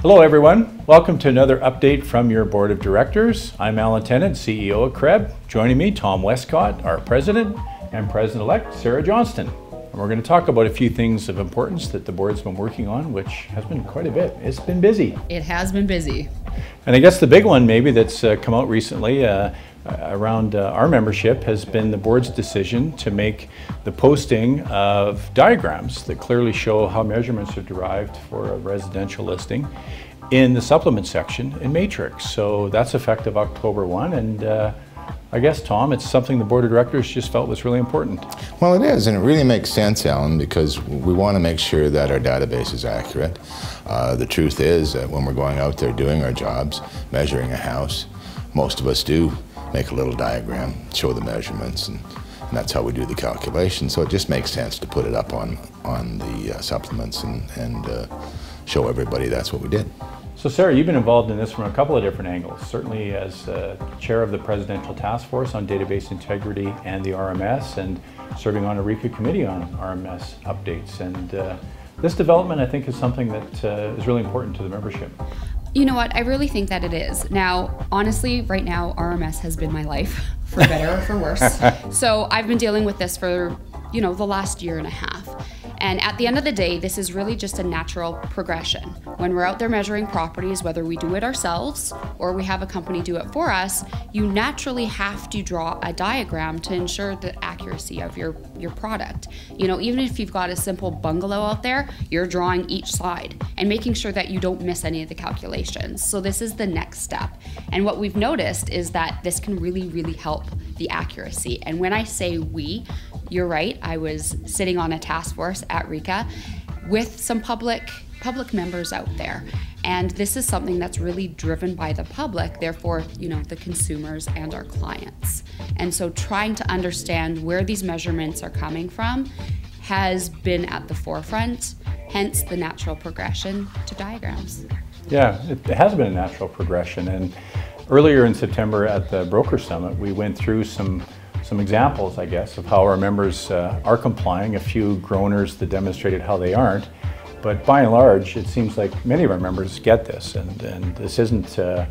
Hello everyone, welcome to another update from your Board of Directors. I'm Alan Tennant, CEO of CREB. Joining me, Tom Westcott, our President, and President-elect Sarah Johnston. And we're going to talk about a few things of importance that the board's been working on, which has been quite a bit. It's been busy. It has been busy. And I guess the big one maybe that's come out recently around our membership has been the board's decision to make the posting of diagrams that clearly show how measurements are derived for a residential listing in the supplement section in Matrix. So that's effective October 1, and I guess, Tom, it's something the Board of Directors just felt was really important. Well, it is, and it really makes sense, Alan, because we want to make sure that our database is accurate. The truth is that when we're going out there doing our jobs, measuring a house, most of us do make a little diagram, show the measurements, and that's how we do the calculation. So it just makes sense to put it up on the supplements and show everybody that's what we did. So Sarah, you've been involved in this from a couple of different angles, certainly as chair of the Presidential Task Force on Database Integrity and the RMS, and serving on a RECA committee on RMS updates. And this development, I think, is something that is really important to the membership. You know what, I really think that it is. Now, honestly, right now, RMS has been my life, for better or for worse. So I've been dealing with this for, the last year and a half. And at the end of the day, this is really just a natural progression. When we're out there measuring properties, whether we do it ourselves or we have a company do it for us, you naturally have to draw a diagram to ensure the accuracy of your product. Even if you've got a simple bungalow out there, you're drawing each side and making sure that you don't miss any of the calculations. So this is the next step. And what we've noticed is that this can really, really help the accuracy. And when I say we, you're right, I was sitting on a task force at RECA with some public members out there. And this is something that's really driven by the public, therefore, the consumers and our clients. And so trying to understand where these measurements are coming from has been at the forefront, hence the natural progression to diagrams. Yeah, it has been a natural progression. And earlier in September at the Broker Summit, we went through some examples, I guess, of how our members are complying, a few groaners that demonstrated how they aren't. But by and large, it seems like many of our members get this, and this isn't a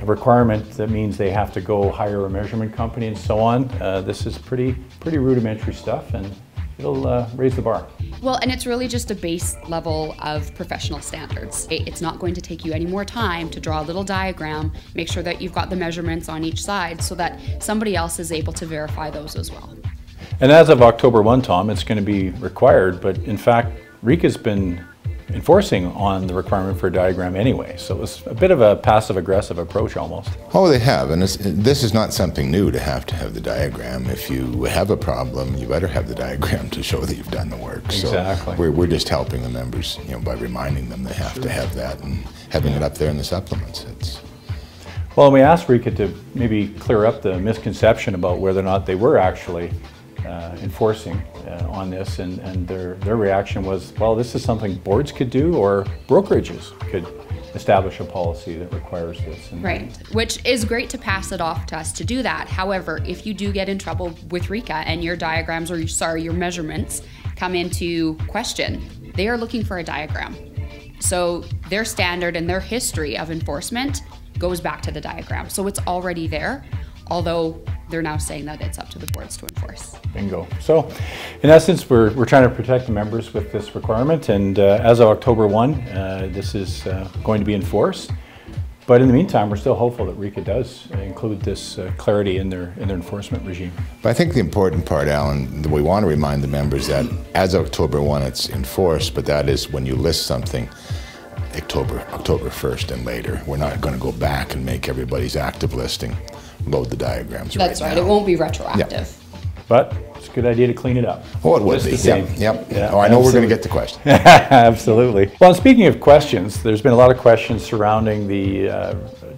requirement that means they have to go hire a measurement company and so on. This is pretty rudimentary stuff, and it'll raise the bar. Well, and it's really just a base level of professional standards. It's not going to take you any more time to draw a little diagram, make sure that you've got the measurements on each side so that somebody else is able to verify those as well. And as of October 1, Tom, it's going to be required, but in fact, RECA's been enforcing on the requirement for a diagram anyway, so it was a bit of a passive-aggressive approach almost. Oh, they have, and this is not something new to have the diagram. If you have a problem, you better have the diagram to show that you've done the work. Exactly. So we're just helping the members, by reminding them they have to have that and having it up there in the supplements. Well, we asked RECA to maybe clear up the misconception about whether or not they were actually enforcing on this, and their reaction was, well, this is something boards could do or brokerages could establish a policy that requires this. Right, which is great to pass it off to us to do that. However, if you do get in trouble with RECA and your diagrams or your measurements come into question, they are looking for a diagram. So their standard and their history of enforcement goes back to the diagram. So it's already there, although they're now saying that it's up to the boards to enforce. Bingo. So, in essence, we're trying to protect the members with this requirement, and as of October 1, this is going to be enforced. But in the meantime, we're still hopeful that RECA does include this clarity in their enforcement regime. But I think the important part, Alan, that we want to remind the members that as of October 1, it's enforced, but that is when you list something October 1st and later. We're not going to go back and make everybody's active listing load the diagrams right now. That's right, it won't be retroactive. Yeah. But it's a good idea to clean it up. Oh, it would be. Yep. Yeah, oh, I know we're going to get the question. Absolutely. Well, speaking of questions, there's been a lot of questions surrounding the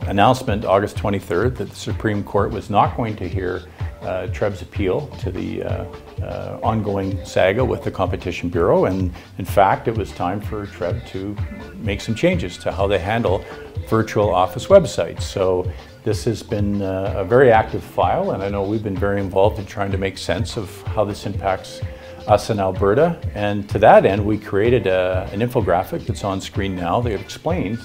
announcement August 23rd that the Supreme Court was not going to hear TREB's appeal to the ongoing saga with the Competition Bureau, and in fact it was time for TREB to make some changes to how they handle virtual office websites. So this has been a very active file, and I know we've been very involved in trying to make sense of how this impacts us in Alberta. And to that end, we created an infographic that's on screen now that explains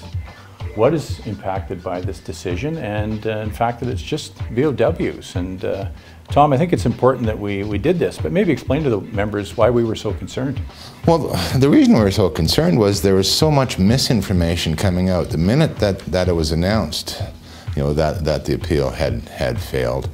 what is impacted by this decision, and in fact that it's just VOWs. And Tom, I think it's important that we did this, but maybe explain to the members why we were so concerned. Well, the reason we were so concerned was there was so much misinformation coming out. The minute that it was announced, you know, that the appeal had failed,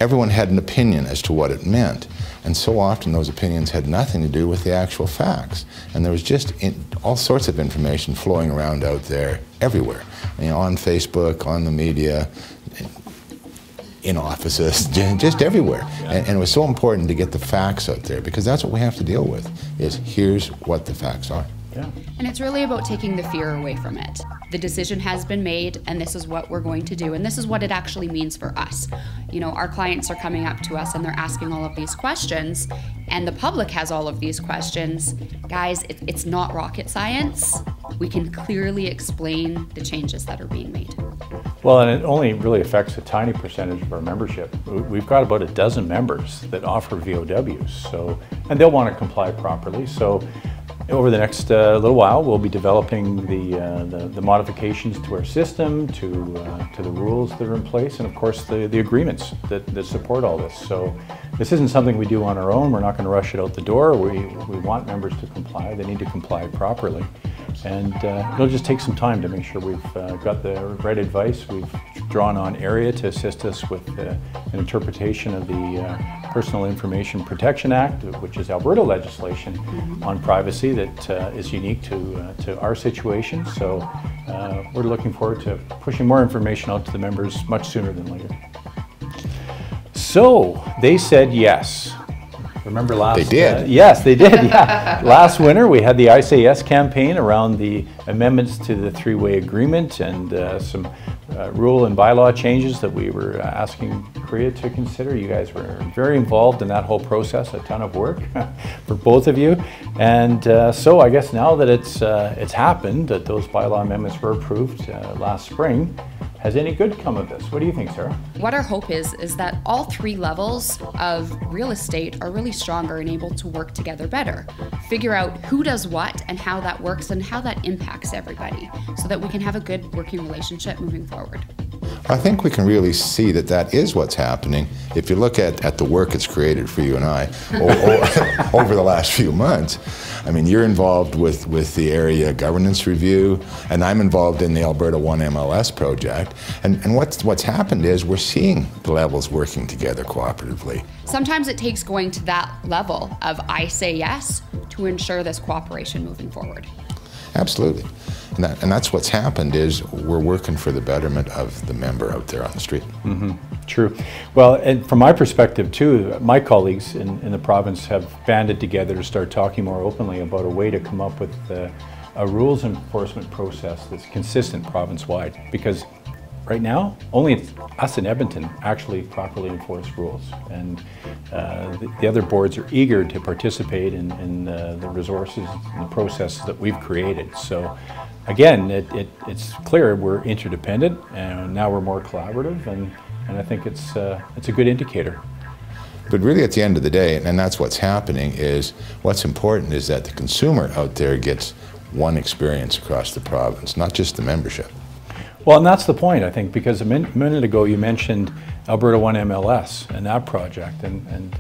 everyone had an opinion as to what it meant. And so often those opinions had nothing to do with the actual facts. And there was just all sorts of information flowing around out there everywhere. You know, on Facebook, on the media, in offices, just everywhere. And it was so important to get the facts out there, because that's what we have to deal with, is here's what the facts are. Yeah. And it's really about taking the fear away from it. The decision has been made, and this is what we're going to do, and this is what it actually means for us. You know, our clients are coming up to us and they're asking all of these questions, and the public has all of these questions. Guys, it's not rocket science. We can clearly explain the changes that are being made. Well, and it only really affects a tiny percentage of our membership. We've got about a dozen members that offer VOWs, so, and they'll want to comply properly. So over the next little while, we'll be developing the modifications to our system, to the rules that are in place, and of course the agreements that support all this. So this isn't something we do on our own. We're not going to rush it out the door. We want members to comply. They need to comply properly. And it'll just take some time to make sure we've got the right advice. We've drawn on AREA to assist us with an interpretation of the Personal Information Protection Act, which is Alberta legislation on privacy that is unique to our situation. So we're looking forward to pushing more information out to the members much sooner than later. So they said yes. Remember last? They did. Yes, they did. Yeah. Last winter, we had the I Say Yes campaign around the amendments to the three-way agreement and some rule and bylaw changes that we were asking CREA to consider. You guys were very involved in that whole process, a ton of work for both of you. And so I guess now that it's happened, that those bylaw amendments were approved last spring, has any good come of this? What do you think, Sarah? What our hope is that all three levels of real estate are really stronger and able to work together better. Figure out who does what and how that works and how that impacts everybody, so that we can have a good working relationship moving forward. I think we can really see that is what's happening if you look at the work it's created for you and I over the last few months. I mean, you're involved with the area governance review, and I'm involved in the Alberta 1 MLS project. And what's happened is we're seeing the levels working together cooperatively. Sometimes it takes going to that level of I say yes to ensure this cooperation moving forward. Absolutely. And that's what's happened is we're working for the betterment of the member out there on the street. Mm-hmm. True. Well, and from my perspective too, my colleagues in the province have banded together to start talking more openly about a way to come up with a rules enforcement process that's consistent province-wide. Because right now, only us in Edmonton actually properly enforce rules, and the other boards are eager to participate in the resources and the processes that we've created. So again, it's clear we're interdependent, and now we're more collaborative, and I think it's a good indicator. But really at the end of the day, and that's what's happening, is what's important is that the consumer out there gets one experience across the province, not just the membership. Well, and that's the point, I think, because a minute ago you mentioned Alberta 1 MLS and that project, and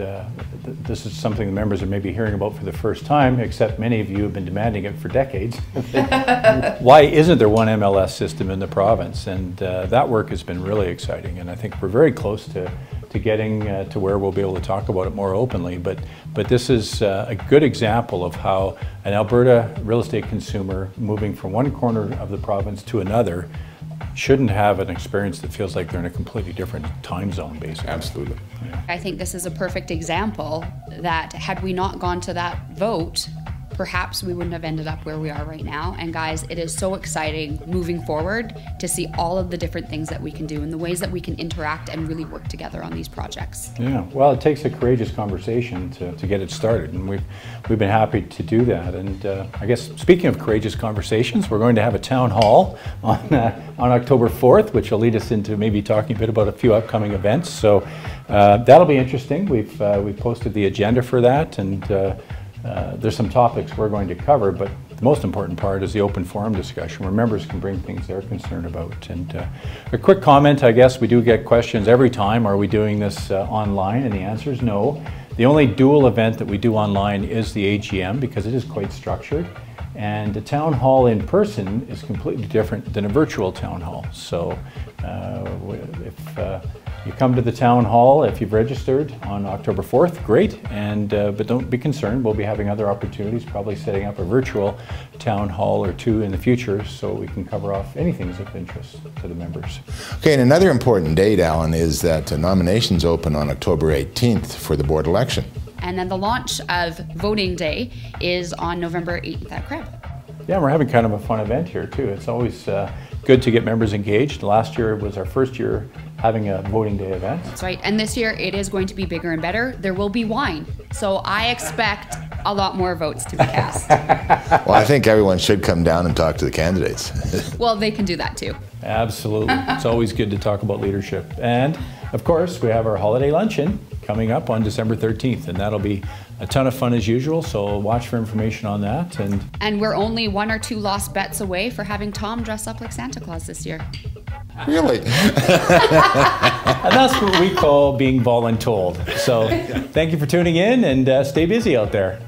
this is something the members are maybe hearing about for the first time, except many of you have been demanding it for decades. Why isn't there one MLS system in the province? And that work has been really exciting, and I think we're very close to getting to where we'll be able to talk about it more openly. But this is a good example of how an Alberta real estate consumer moving from one corner of the province to another shouldn't have an experience that feels like they're in a completely different time zone, basically. Absolutely. Yeah. I think this is a perfect example that had we not gone to that vote, perhaps we wouldn't have ended up where we are right now. And guys, it is so exciting moving forward to see all of the different things that we can do and the ways that we can interact and really work together on these projects. Yeah, well, it takes a courageous conversation to get it started, and we've been happy to do that. And I guess speaking of courageous conversations, we're going to have a town hall on October 4th, which will lead us into maybe talking a bit about a few upcoming events. So that'll be interesting. We've posted the agenda for that, and there's some topics we're going to cover, but the most important part is the open forum discussion where members can bring things they're concerned about. And a quick comment, I guess, we do get questions every time, are we doing this online? And the answer is no. The only dual event that we do online is the AGM because it is quite structured. And the town hall in person is completely different than a virtual town hall. So if you come to the town hall, if you've registered on October 4th, great. And but don't be concerned, we'll be having other opportunities, probably setting up a virtual town hall or two in the future so we can cover off anything that's of interest to the members. Okay, and another important date, Alan, is that nominations open on October 18th for the board election. And then the launch of voting day is on November 8th at Creb. Yeah, we're having kind of a fun event here too. It's always good to get members engaged. Last year was our first year having a voting day event. That's right, and this year it is going to be bigger and better. There will be wine, so I expect a lot more votes to be cast. Well, I think everyone should come down and talk to the candidates. Well, they can do that too. Absolutely. It's always good to talk about leadership. And of course, we have our holiday luncheon coming up on December 13th, and that'll be a ton of fun as usual, so watch for information on that. And we're only 1 or 2 lost bets away for having Tom dress up like Santa Claus this year. Really? And that's what we call being voluntold. So thank you for tuning in, and stay busy out there.